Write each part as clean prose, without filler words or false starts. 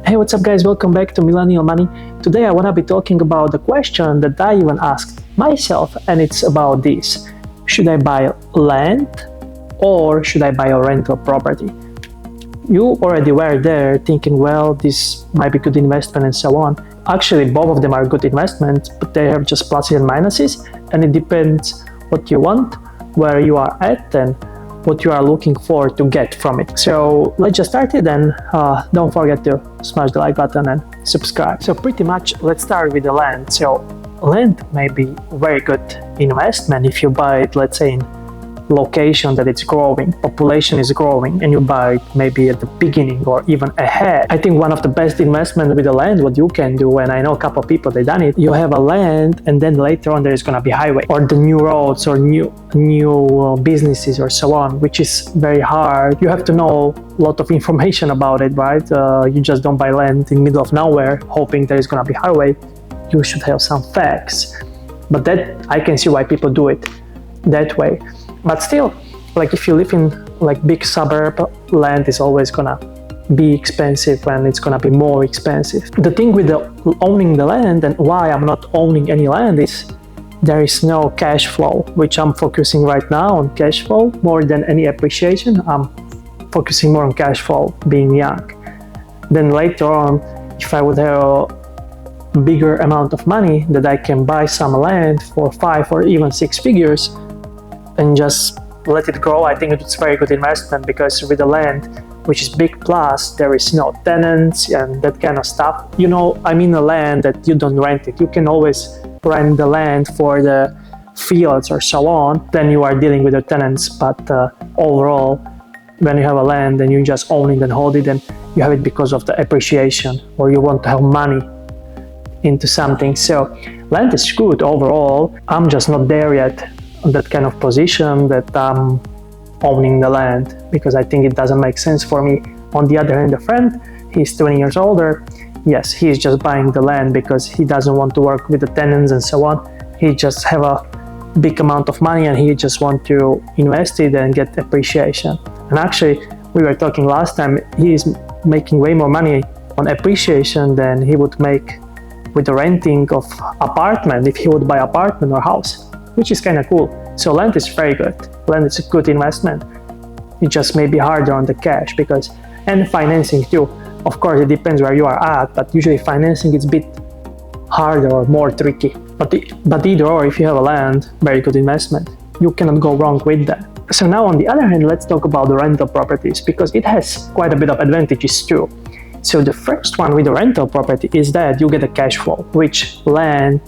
Hey, what's up guys? Welcome back to Millennial Money. Today I want to be talking about the question that I even asked myself, and it's about this. Should I buy land or should I buy a rental property? You already were there thinking, well, this might be good investment and so on. Actually, both of them are good investments, but they have just pluses and minuses, and it depends what you want, where you are at, and what you are looking for to get from it. So let's just start it, and don't forget to smash the like button and subscribe. So pretty much let's start with the land. So land may be very good investment if you buy it, let's say, in location that it's growing, population is growing, and you buy it maybe at the beginning or even ahead. I think one of the best investment with the land, what you can do, and I know a couple of people they done it, you have a land and then later on there is gonna be highway or the new roads or new businesses or so on, which is very hard. You have to know a lot of information about it, right? You just don't buy land in the middle of nowhere hoping there is gonna be highway. You should have some facts, but that I can see why people do it that way. But still, like if you live in like big suburb, land is always gonna be expensive and it's gonna be more expensive. The thing with owning the land and why I'm not owning any land is there is no cash flow, which I'm focusing right now on cash flow more than any appreciation. I'm focusing more on cash flow being young. Then later on, if I would have a bigger amount of money that I can buy some land for 5 or even 6 figures, and just let it grow, I think it's very good investment, because with the land, which is big plus, there is no tenants and that kind of stuff. You know, I mean the land that you don't rent it. You can always rent the land for the fields or so on. Then you are dealing with the tenants, but overall, when you have a land and you just own it and hold it, and you have it because of the appreciation, or you want to have money into something. So land is good overall. I'm just not there yet, that kind of position that I'm owning the land, because I think it doesn't make sense for me. On the other hand, a friend, he's 20 years older. Yes, he's just buying the land because he doesn't want to work with the tenants and so on. He just have a big amount of money and he just want to invest it and get appreciation. And actually, we were talking last time, he is making way more money on appreciation than he would make with the renting of apartment if he would buy apartment or house, which is kind of cool. So land is very good. Land is a good investment. It just may be harder on the cash and financing too. Of course, it depends where you are at, but usually financing is a bit harder or more tricky. But either or, if you have a land, very good investment. You cannot go wrong with that. So now on the other hand, let's talk about the rental properties, because it has quite a bit of advantages too. So the first one with the rental property is that you get a cash flow, which land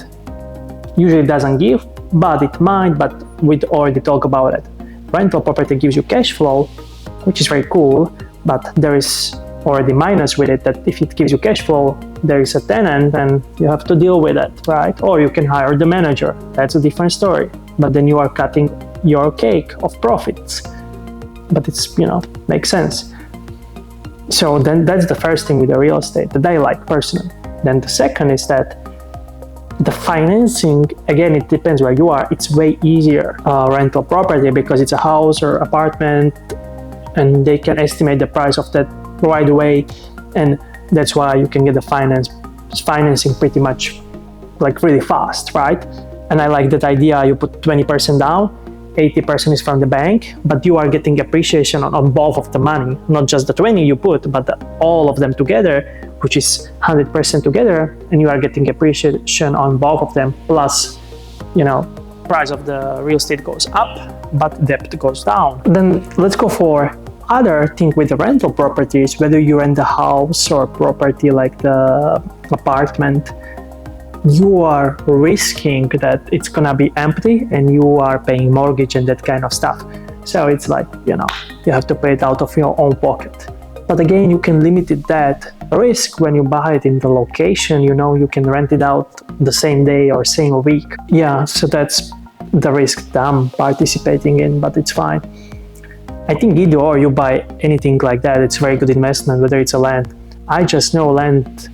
usually doesn't give, but it might, but we'd already talk about it. Rental property gives you cash flow, which is very cool, but there is already minus with it, that if it gives you cash flow, there is a tenant and you have to deal with it, right? Or you can hire the manager. That's a different story. But then you are cutting your cake of profits. But it's, makes sense. So then that's the first thing with the real estate that I like personally. Then the second is that the financing, again, it depends where you are. It's way easier rental property because it's a house or apartment, and they can estimate the price of that right away, and that's why you can get the financing pretty much like really fast, right? And I like that idea. You put 20% down, 80% is from the bank, but you are getting appreciation on both of the money, not just the 20 you put, but all of them together, which is 100% together, and you are getting appreciation on both of them. Plus, price of the real estate goes up, but debt goes down. Then let's go for other thing with the rental properties, whether you rent the house or property like the apartment. You are risking that it's gonna be empty and you are paying mortgage and that kind of stuff. So it's like, you have to pay it out of your own pocket. But again, you can limit that risk when you buy it in the location. You can rent it out the same day or same week. Yeah, so that's the risk that I'm participating in, but it's fine. I think either or you buy anything like that, it's very good investment, whether it's a land. I just know land,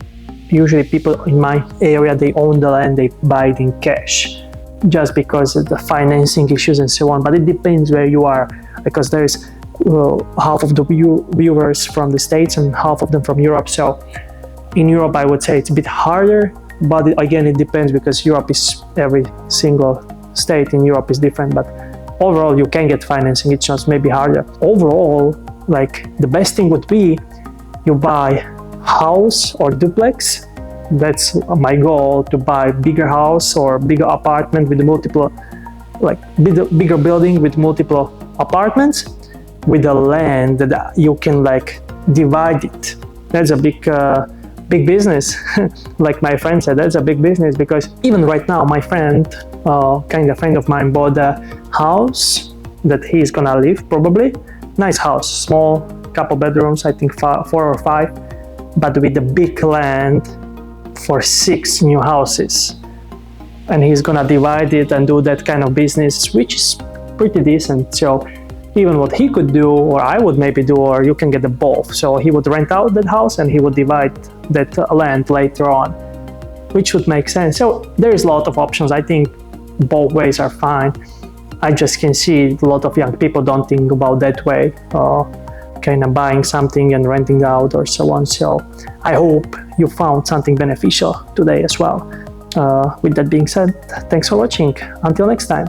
usually people in my area, they own the land, they buy it in cash, just because of the financing issues and so on. But it depends where you are, because there's half of the viewers from the States and half of them from Europe. So In Europe, I would say it's a bit harder, but again, it depends because Europe is, every single state in Europe is different, but overall you can get financing, it's just maybe harder. Overall, like the best thing would be you buy house or duplex. That's my goal, to buy bigger house or bigger apartment with multiple, like bigger building with multiple apartments with the land that you can like divide it. That's a big business. Like my friend said, that's a big business, because even right now my friend, kind of friend of mine, bought a house that he's gonna live, probably nice house, small, couple bedrooms, I think 4 or 5, but with a big land for 6 new houses, and he's gonna divide it and do that kind of business, which is pretty decent. So even what he could do, or I would maybe do, or you can get the both. So he would rent out that house and he would divide that land later on, which would make sense. So there is a lot of options. I think both ways are fine. I just can see a lot of young people don't think about that way, kind of buying something and renting out or so on. So I hope you found something beneficial today as well. With that being said, thanks for watching. Until next time.